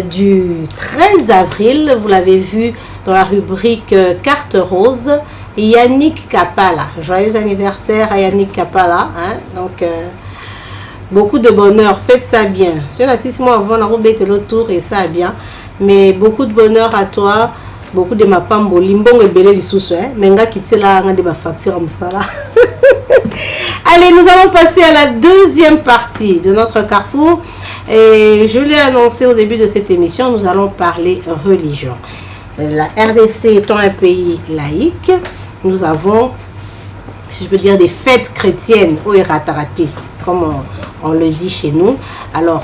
du 13 avril. Vous l'avez vu dans la rubrique Carte Rose. Yannick Kapala. Joyeux anniversaire à Yannick Kapala. Hein? Donc, beaucoup de bonheur. Faites ça bien. Sur la 6 mois avant, on a rebêté le tour et ça bien. Mais beaucoup de bonheur à toi. Beaucoup de ma pambo. Limbong et belé l'issous. Menga kitse la de ma facture comme ça là. Allez, nous allons passer à la deuxième partie de notre carrefour. Et je l'ai annoncé au début de cette émission, nous allons parler religion. La RDC étant un pays laïque, nous avons, si je peux dire, des fêtes chrétiennes au Eratarate, comme on le dit chez nous. Alors,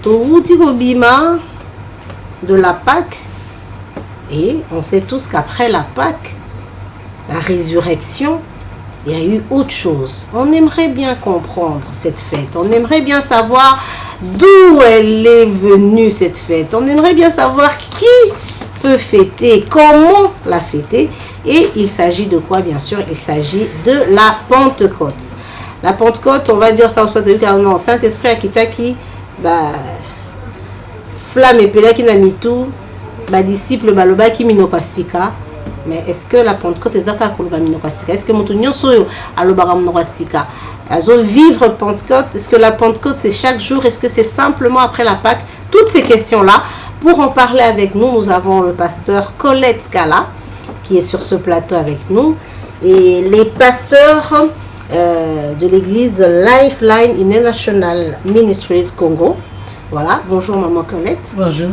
Tourouti Gobima de la Pâque, et on sait tous qu'après la Pâque, la résurrection, il y a eu autre chose. On aimerait bien comprendre cette fête. On aimerait bien savoir d'où elle est venue cette fête. On aimerait bien savoir qui peut fêter, comment la fêter. Et il s'agit de quoi, bien sûr? Il s'agit de la Pentecôte. La Pentecôte, on va dire ça au non, Saint-Esprit Akitaki, flamme et pelaki namitu, disciple baloba ki minokasika. Mais est-ce que la Pentecôte est zaka koloba minokasika? Est-ce que mutunyo soyo alobara minokasika? Azo vivre Pentecôte, est-ce que la Pentecôte c'est chaque jour? Est-ce que c'est simplement après la Pâque? Toutes ces questions-là, pour en parler avec nous, nous avons le pasteur Colette Scala qui est sur ce plateau avec nous et les pasteurs de l'église Lifeline International Ministries Congo. Voilà, bonjour maman Colette. Bonjour.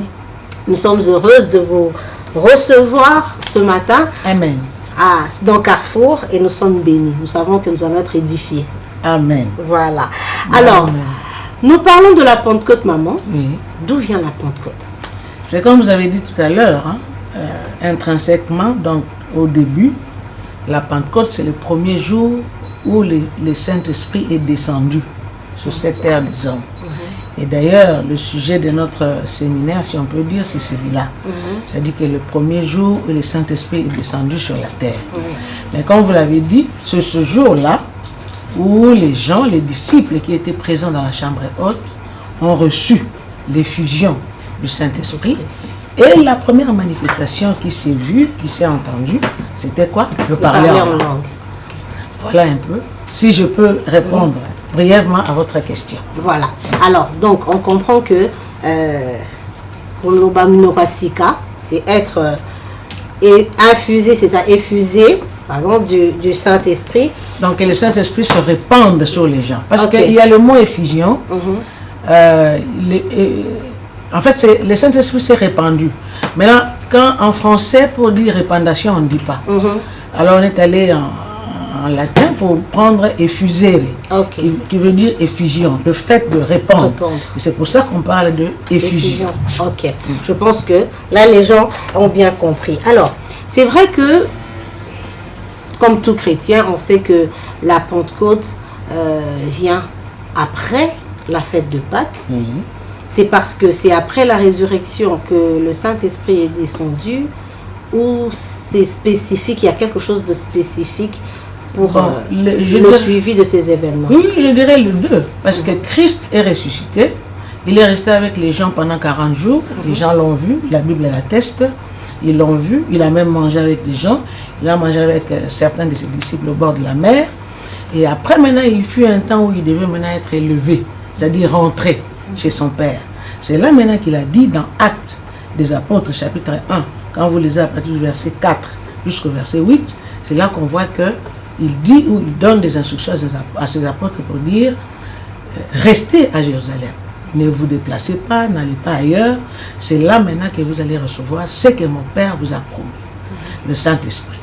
Nous sommes heureuses de vous recevoir ce matin. Amen. Dans Carrefour et nous sommes bénis. Nous savons que nous allons être édifiés. Amen. Voilà. Alors, Amen. Nous parlons de la Pentecôte, maman. Oui. D'où vient la Pentecôte? C'est comme vous avez dit tout à l'heure, intrinsèquement, donc au début, la Pentecôte, c'est le premier jour où le Saint-Esprit est descendu sur cette terre des hommes. Et d'ailleurs, le sujet de notre séminaire, si on peut dire, c'est celui-là. C'est-à-dire que le premier jour où le Saint-Esprit est descendu sur la terre. Mais comme vous l'avez dit, c'est ce jour-là où les gens, les disciples qui étaient présents dans la chambre haute, ont reçu l'effusion du Saint-Esprit. Et la première manifestation qui s'est vue, qui s'est entendue, c'était quoi? Le parler en langue. Voilà un peu. Si je peux répondre brièvement à votre question. Voilà. Alors, donc, on comprend que c'est être infusé, c'est ça, effusé, pardon, du Saint-Esprit. Donc, que le Saint-Esprit se répande sur les gens. Parce qu'il y a le mot effusion. En fait, le Saint-Esprit s'est répandu. Maintenant, quand en français, pour dire répandation, on ne dit pas. Alors, on est allé en latin pour prendre effusere, qui veut dire effusion, le fait de répandre. Et c'est pour ça qu'on parle de effusion. Ok, je pense que là les gens ont bien compris. Alors, c'est vrai que, comme tout chrétien, on sait que la Pentecôte vient après la fête de Pâques. C'est parce que c'est après la résurrection que le Saint-Esprit est descendu, ou c'est spécifique, il y a quelque chose de spécifique pour le suivi de ces événements? Oui, je dirais les deux. Parce que Christ est ressuscité. Il est resté avec les gens pendant 40 jours. Les gens l'ont vu, la Bible l'atteste. Ils l'ont vu. Il a même mangé avec des gens. Il a mangé avec certains de ses disciples au bord de la mer. Et après, maintenant, il fut un temps où il devait maintenant être élevé, c'est-à-dire rentrer chez son Père. C'est là maintenant qu'il a dit dans Actes des Apôtres, chapitre 1, quand vous lisez à partir du verset 4 jusqu'au verset 8, c'est là qu'on voit que il dit ou il donne des instructions à ses apôtres pour dire restez à Jérusalem, ne vous déplacez pas, n'allez pas ailleurs, c'est là maintenant que vous allez recevoir ce que mon Père vous a promis, le Saint-Esprit.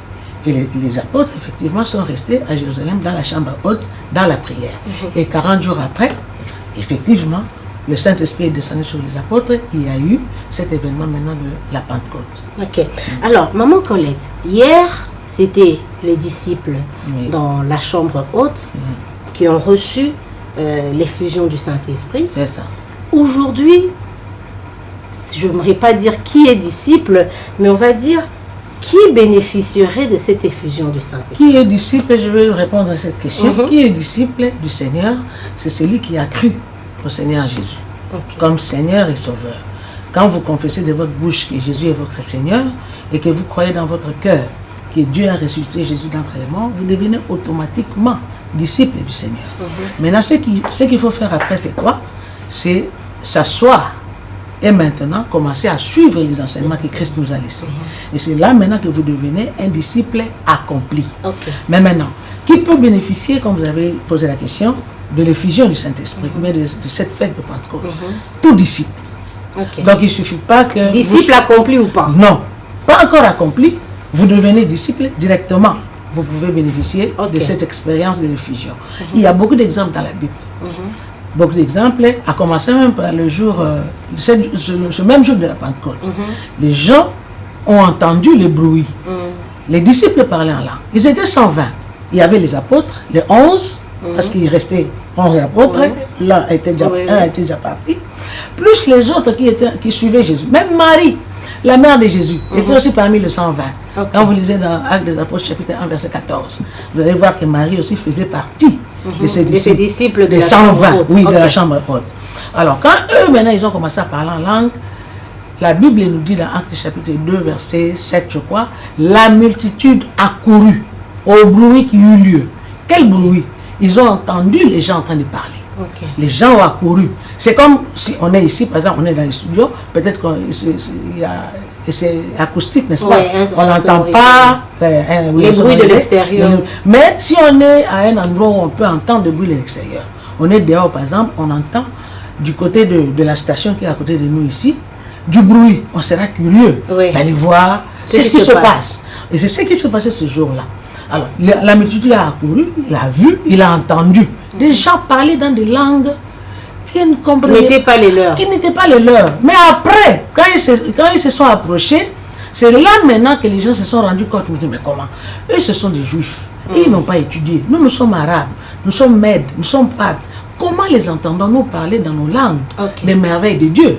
Et les apôtres effectivement sont restés à Jérusalem dans la chambre haute, dans la prière. Et 40 jours après, effectivement, le Saint-Esprit est descendu sur les apôtres, il y a eu cet événement maintenant de la Pentecôte. Ok. Alors, maman Colette, hier, c'était les disciples dans la chambre haute qui ont reçu l'effusion du Saint-Esprit. C'est ça. Aujourd'hui, je n'aimerais pas dire qui est disciple, mais on va dire qui bénéficierait de cette effusion du Saint-Esprit. Qui est disciple? Je vais répondre à cette question. Qui est disciple du Seigneur? C'est celui qui a cru au Seigneur Jésus comme Seigneur et Sauveur. quand vous confessez de votre bouche que Jésus est votre Seigneur et que vous croyez dans votre cœur que Dieu a ressuscité Jésus d'entre les morts, vous devenez automatiquement disciple du Seigneur. Maintenant, ce qu'il faut faire après, c'est quoi? C'est s'asseoir et maintenant commencer à suivre les enseignements que Christ nous a laissés. Et c'est là maintenant que vous devenez un disciple accompli. Mais maintenant, qui peut bénéficier, comme vous avez posé la question, de l'effusion du Saint-Esprit, mais de cette fête de Pentecôte? Tout disciple. Donc il ne suffit pas que... Disciple accompli ou pas? Non, pas encore accompli. Vous devenez disciple directement. Vous pouvez bénéficier de cette expérience de l'effusion. Il y a beaucoup d'exemples dans la Bible. Beaucoup d'exemples, à commencer même par le jour, ce même jour de la Pentecôte. Les gens ont entendu le bruit. Les disciples parlaient en langue. Ils étaient 120. Il y avait les apôtres, les 11, parce qu'il restait 11 apôtres. L'un était déjà parti. Plus les autres qui suivaient Jésus. Même Marie, la mère de Jésus, était aussi parmi les 120. Quand vous lisez dans Actes des Apôtres, chapitre 1, verset 14, vous allez voir que Marie aussi faisait partie de ces disciples de la 120, chambre haute. Oui, de la chambre haute. Alors, quand eux, maintenant, ils ont commencé à parler en langue, la Bible nous dit dans Actes chapitre 2, verset 7, je crois, la multitude accourut au bruit qui eut lieu. Quel bruit? Ils ont entendu les gens en train de parler. Les gens ont accouru. C'est comme si on est ici, par exemple, on est dans les studios, peut-être c'est acoustique, n'est-ce pas? On n'entend pas les bruits de l'extérieur. Mais si on est à un endroit où on peut entendre des bruits de l'extérieur, on est dehors, par exemple, on entend du côté de la station qui est à côté de nous ici, du bruit. On sera curieux d'aller voir ce qui se passe. Et c'est ce qui se passait ce jour-là. Alors, la multitude a accouru, il a vu, il a entendu. Des gens parlaient dans des langues qui ne comprenaient n'étaient pas les leurs. Qui n'étaient pas les leurs. Mais après, quand ils se sont approchés, c'est là maintenant que les gens se sont rendus compte. Ils me disent, mais comment? Eux, ce sont des juifs. Et ils n'ont pas étudié. Nous sommes arabes, nous sommes mèdes, nous sommes parthes. Comment les entendons-nous parler dans nos langues, les merveilles de Dieu?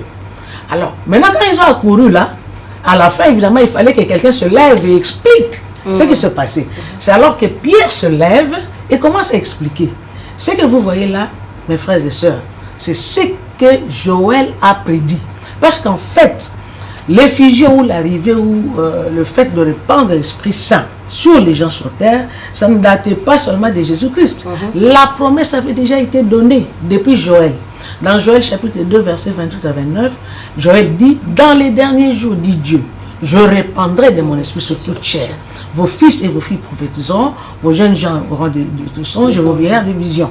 Alors, maintenant, quand ils ont accouru là, à la fin, évidemment, il fallait que quelqu'un se lève et explique ce qui se passait. C'est alors que Pierre se lève et commence à expliquer. Ce que vous voyez là, mes frères et sœurs, c'est ce que Joël a prédit. Parce qu'en fait, l'effusion ou l'arrivée ou le fait de répandre l'Esprit Saint sur les gens sur terre, ça ne datait pas seulement de Jésus-Christ. La promesse avait déjà été donnée depuis Joël. Dans Joël chapitre 2, versets 28 à 29, Joël dit, dans les derniers jours, dit Dieu, je répandrai de mon esprit sur toute chair. Vos fils et vos filles prophétiseront, vos jeunes gens auront des songes et vos vieillards des visions.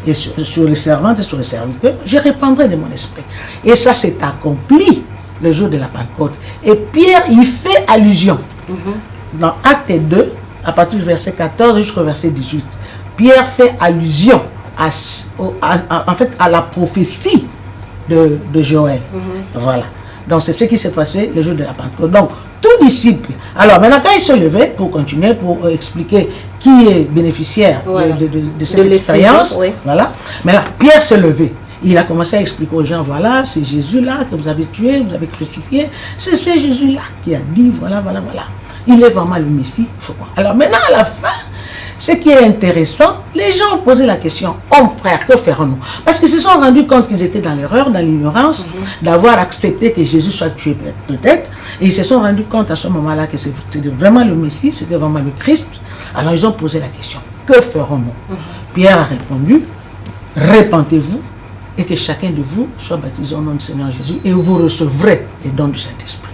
Et sur les servantes et sur les serviteurs, je répandrai de mon esprit. Et ça s'est accompli le jour de la Pentecôte. Et Pierre y fait allusion. Dans Acte 2, à partir du verset 14 jusqu'au verset 18, Pierre fait allusion à la prophétie de Joël. Voilà. Donc c'est ce qui s'est passé le jour de la Pentecôte. Donc tout disciple. Alors maintenant quand il se levait pour continuer, pour expliquer qui est bénéficiaire de cette expérience, voilà. Maintenant Pierre se levait. Il a commencé à expliquer aux gens, voilà, c'est Jésus-là que vous avez tué, vous avez crucifié. C'est ce Jésus-là qui a dit, voilà. Il est vraiment le Messie. Alors maintenant à la fin, ce qui est intéressant, les gens ont posé la question, hommes frères, que ferons-nous? Parce qu'ils se sont rendus compte qu'ils étaient dans l'erreur, dans l'ignorance, d'avoir accepté que Jésus soit tué peut-être. Et ils se sont rendus compte à ce moment-là que c'était vraiment le Messie, c'était vraiment le Christ. Alors ils ont posé la question, que ferons-nous? Pierre a répondu, répentez-vous et que chacun de vous soit baptisé au nom du Seigneur Jésus et vous recevrez les dons du Saint-Esprit.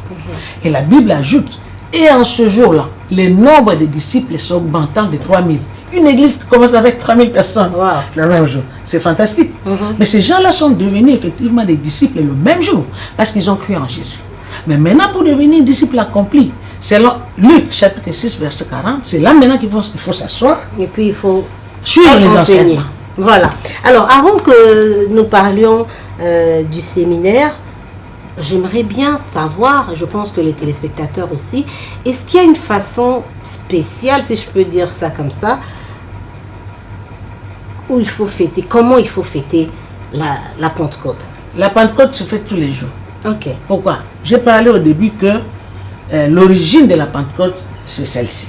Et la Bible ajoute, et en ce jour-là, le nombre de disciples s'augmentant de 3000. Une église qui commence avec 3000 personnes le même jour. C'est fantastique. Mais ces gens-là sont devenus effectivement des disciples le même jour parce qu'ils ont cru en Jésus. Mais maintenant, pour devenir disciple accompli, selon Luc chapitre 6, verset 40, c'est là maintenant qu'il faut s'asseoir. Et puis il faut suivre les enseignements. Voilà. Alors, avant que nous parlions du séminaire, j'aimerais bien savoir, je pense que les téléspectateurs aussi, est-ce qu'il y a une façon spéciale, si je peux dire ça comme ça, où il faut fêter, comment il faut fêter la Pentecôte? La Pentecôte se fait tous les jours. Ok. Pourquoi? J'ai parlé au début que l'origine de la Pentecôte, c'est celle-ci.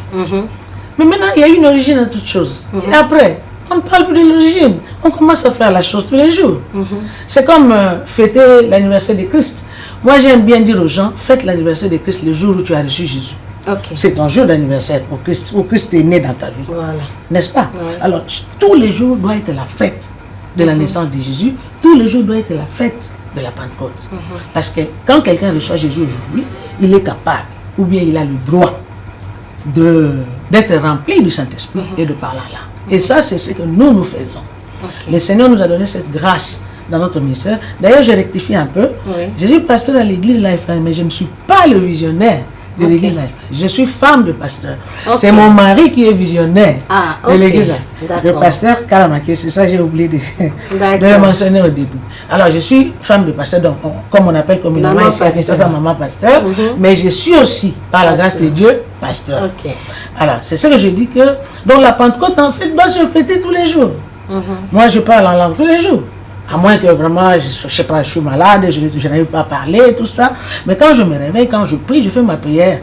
Mais maintenant, il y a une origine à toute chose. Et après, on ne parle plus de l'origine. On commence à faire la chose tous les jours. C'est comme fêter l'anniversaire de Christ. Moi, j'aime bien dire aux gens, faites l'anniversaire de Christ le jour où tu as reçu Jésus. Ok. C'est ton jour d'anniversaire où Christ est né dans ta vie. Voilà. N'est-ce pas? Ouais. Alors, tous les jours doit être la fête de la naissance de Jésus. Tous les jours doit être la fête de la Pentecôte. Parce que quand quelqu'un reçoit Jésus aujourd'hui, il est capable, ou bien il a le droit d'être rempli du Saint-Esprit et de parler en langue. Et ça, c'est ce que nous faisons. Ok. Le Seigneur nous a donné cette grâce dans notre ministère. D'ailleurs, je rectifie un peu. Oui. Je suis pasteur à l'église Lifeline, mais je ne suis pas le visionnaire de l'église Lifeline. Je suis femme de pasteur. Ok. C'est mon mari qui est visionnaire Ah, de ok. l'église Lifeline. Le D'accord. pasteur Kalamake, c'est ça j'ai oublié de D'accord. le mentionner au début. Alors, je suis femme de pasteur, donc comme on appelle communément Maman ici à pasteur. Kinshasa, maman pasteur, mais je suis aussi, par la grâce de Dieu, pasteur. Ok. Alors, c'est ce que je dis que, donc la Pentecôte, en fait, doit se fêter tous les jours. Moi, je parle en langue tous les jours. À moins que vraiment, je sais pas, je suis malade, je n'arrive pas à parler, tout ça. Mais quand je me réveille, quand je prie, je fais ma prière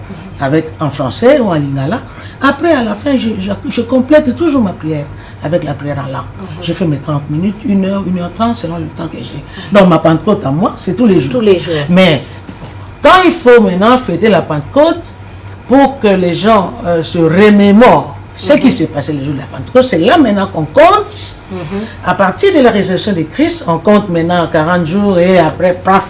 en français ou en lingala. Après, à la fin, je complète toujours ma prière avec la prière en langue. Je fais mes 30 minutes, 1 heure, 1h30, selon le temps que j'ai. Donc, ma Pentecôte à moi, c'est tous les jours. Tous les jours. Mais quand il faut maintenant fêter la Pentecôte, pour que les gens se remémorent ce qui s'est passé le jour de la Pentecôte, c'est là maintenant qu'on compte. À partir de la résurrection de Christ, on compte maintenant 40 jours et après, paf,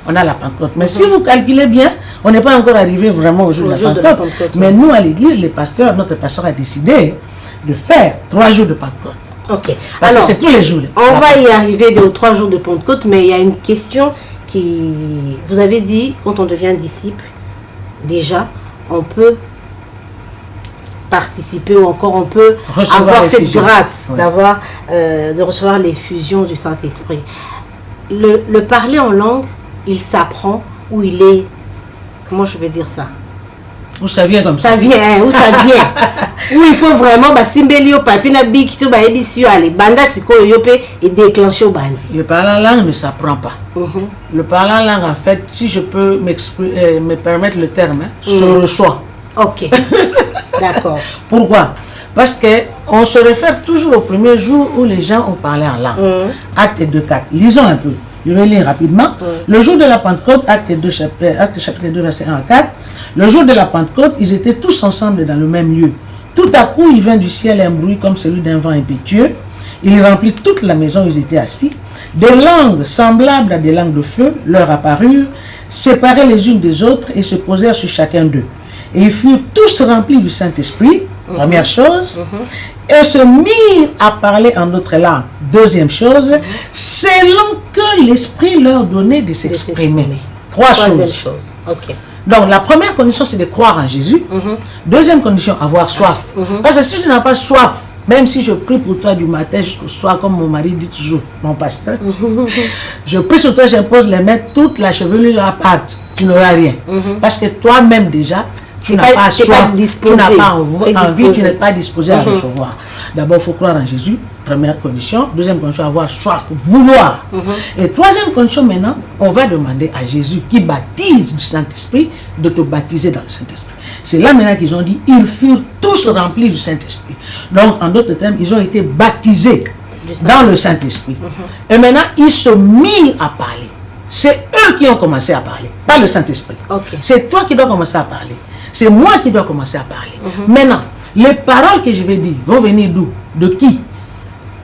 on a la Pentecôte. Mais si vous calculez bien, on n'est pas encore arrivé vraiment au jour de la Pentecôte. Mais nous, à l'église, les pasteurs, notre pasteur a décidé de faire 3 jours de Pentecôte. Ok. Parce Alors, que c'est tous les jours. on va y arriver aux 3 jours de Pentecôte, mais il y a une question qui... Vous avez dit, quand on devient disciple, déjà, on peut participer ou encore on peut Recevoir avoir les cette fusions. grâce Oui. de recevoir les fusions du Saint-Esprit. Le parler en langue, il s'apprend ou il est... Comment je vais dire ça? Où ça vient comme ça? Ça vient, hein, où ça vient? Où il faut vraiment simbeli au papier na biki to ba ebisi ale banda siko yope et déclencher au bandi. Le parler en langue ne s'apprend pas. Le parler en langue, en fait, si je peux me permettre le terme, se reçoit. Ok. D'accord. Pourquoi? Parce qu'on se réfère toujours au premier jour où les gens ont parlé en langue. Acte 2:4. Lisons un peu. Je vais lire rapidement. Le jour de la Pentecôte, acte chapitre 2, verset 1 à 4. Le jour de la Pentecôte, ils étaient tous ensemble dans le même lieu. Tout à coup, il vint du ciel un bruit comme celui d'un vent impétueux. Il remplit toute la maison où ils étaient assis. Des langues semblables à des langues de feu leur apparurent, séparées les unes des autres et se posèrent sur chacun d'eux. Et ils furent tous remplis du Saint-Esprit, première chose, et se mirent à parler en d'autres langues. Deuxième chose, selon que l'Esprit leur donnait de s'exprimer. Troisième chose. Ok. Donc la première condition, c'est de croire en Jésus. Deuxième condition, avoir soif. Parce que si tu n'as pas soif, même si je prie pour toi du matin jusqu'au soir, comme mon mari dit toujours, mon pasteur, je prie sur toi, j'impose les mains, toute la chevelure à part, tu n'auras rien. Parce que toi-même déjà, tu n'as pas soif, tu n'as pas envie, tu n'es pas disposé à recevoir. D'abord, il faut croire en Jésus, première condition. Deuxième condition, avoir soif, vouloir. Et troisième condition, maintenant, on va demander à Jésus qui baptise du Saint-Esprit de te baptiser dans le Saint-Esprit. C'est là maintenant qu'ils ont dit, ils furent tous remplis du Saint-Esprit. Donc, en d'autres termes, ils ont été baptisés dans le Saint-Esprit. Et maintenant, ils se mirent à parler. C'est eux qui ont commencé à parler, pas le Saint-Esprit. Okay. C'est toi qui dois commencer à parler. C'est moi qui dois commencer à parler. Maintenant, les paroles que je vais dire vont venir d'où? De qui?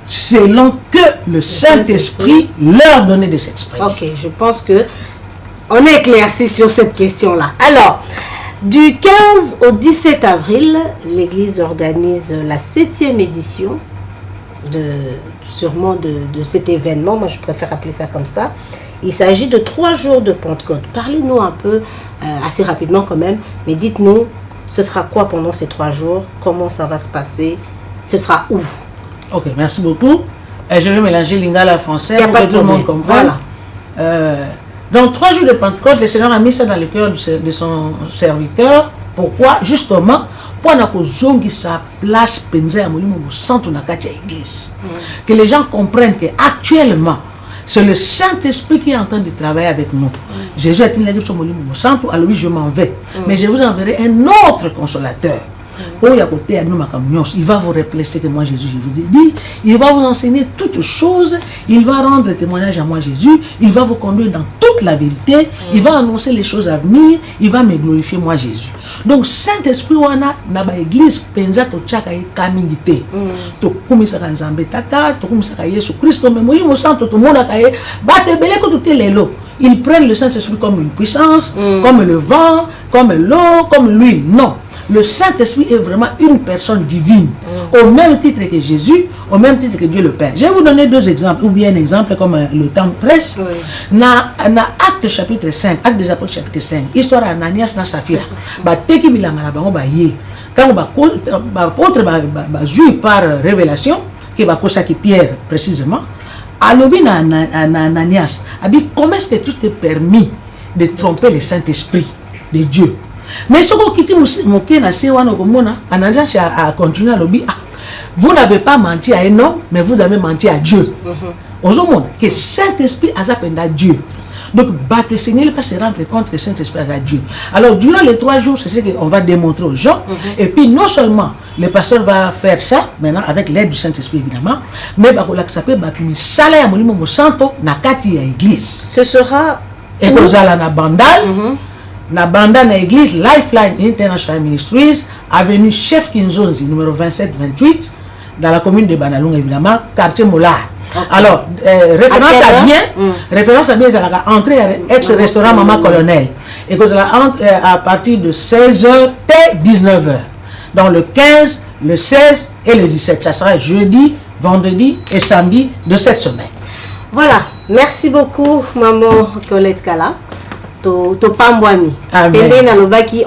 Selon que le Saint-Esprit leur donnait de s'exprimer. Ok, je pense que on est éclairci sur cette question-là. Alors, du 15 au 17 avril, l'Église organise la 7e édition de cet événement. Moi, je préfère appeler ça comme ça. Il s'agit de 3 jours de Pentecôte. Parlez-nous un peu, assez rapidement quand même, mais dites-nous, ce sera quoi pendant ces 3 jours? Comment ça va se passer? Ce sera où? Ok, merci beaucoup. Je vais mélanger lingala français pour que tout le monde comprenne. Voilà. Donc, 3 jours de Pentecôte, le Seigneur a mis ça dans le cœur de son serviteur. Pourquoi? Justement, pour que sa place que les gens comprennent qu'actuellement, c'est le Saint-Esprit qui est en train de travailler avec nous. Jésus a dit, alors oui, je m'en vais. Mais je vous enverrai un autre consolateur. Oh, il y a côté, il va vous replacer que moi, Jésus, je vous dis, il va vous enseigner toutes choses, il va rendre témoignage à moi, Jésus, il va vous conduire dans toute la vérité, il va annoncer les choses à venir, il va me glorifier, moi, Jésus. Donc, Saint-Esprit, on a dans l'église, penza to chaka e kamingite. To kumisa ka nzambe tata, to kumisa ka Yesu Christ, mais moi, je me sens tout le monde a kaye, bate belé ko tout lelo. Ils prennent le Saint-Esprit comme une puissance, comme le vent, comme l'eau, comme l'huile. Non. Le Saint-Esprit est vraiment une personne divine. Au même titre que Jésus, au même titre que Dieu le Père. Je vais vous donner deux exemples, ou bien un exemple comme le temps presse. Dans Acte chapitre 5, Acte des Apôtres chapitre 5, histoire d'Ananias et Saphira. Teki bilanga bango ba ye. Quand l'apôtre va jouer par révélation, qui va consacrer Pierre précisément, alobi na Ananias, comment est-ce que tout est permis de tromper le Saint-Esprit de Dieu? Mais ce qui a continué à lobby, vous n'avez pas menti à un homme, mais vous avez menti à Dieu. Aux hommes, que Saint-Esprit a appelé à Dieu. Donc, le Seigneur va se rendre compte que Saint-Esprit a Dieu. Alors, durant les 3 jours, c'est ce qu'on va démontrer aux gens. Et puis, non seulement le pasteur va faire ça, maintenant, avec l'aide du Saint-Esprit, évidemment, mais il va s'appeler l'église. Ce sera. Et que vous allez na Bandal. Na banda na église Lifeline International Ministries, avenue Chef Kinzonzi, numéro 27-28, dans la commune de Bandalung, évidemment, quartier Moulard. Alors, référence à bien, c'est l'entrée à ex-restaurant Maman Colonel. Et que vous allez à partir de 16h et 19h. Dans le 15, le 16 et le 17. Ça sera jeudi, vendredi et samedi de cette semaine. Voilà. Merci beaucoup, Maman Colette Kala. Topambwami.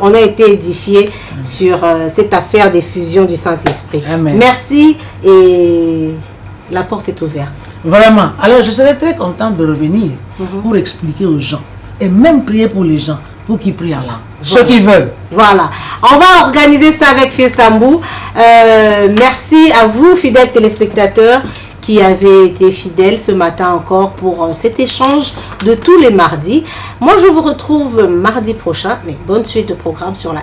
On a été édifié sur cette affaire des fusions du Saint-Esprit. Merci et la porte est ouverte. Vraiment. Alors je serais très contente de revenir pour expliquer aux gens et même prier pour les gens pour qu'ils prient en langue. Ceux qui veulent. Voilà. On va organiser ça avec Fiestambou. Merci à vous, fidèles téléspectateurs, qui avait été fidèle ce matin encore pour cet échange de tous les mardis. Moi, je vous retrouve mardi prochain, mais bonne suite de programme sur la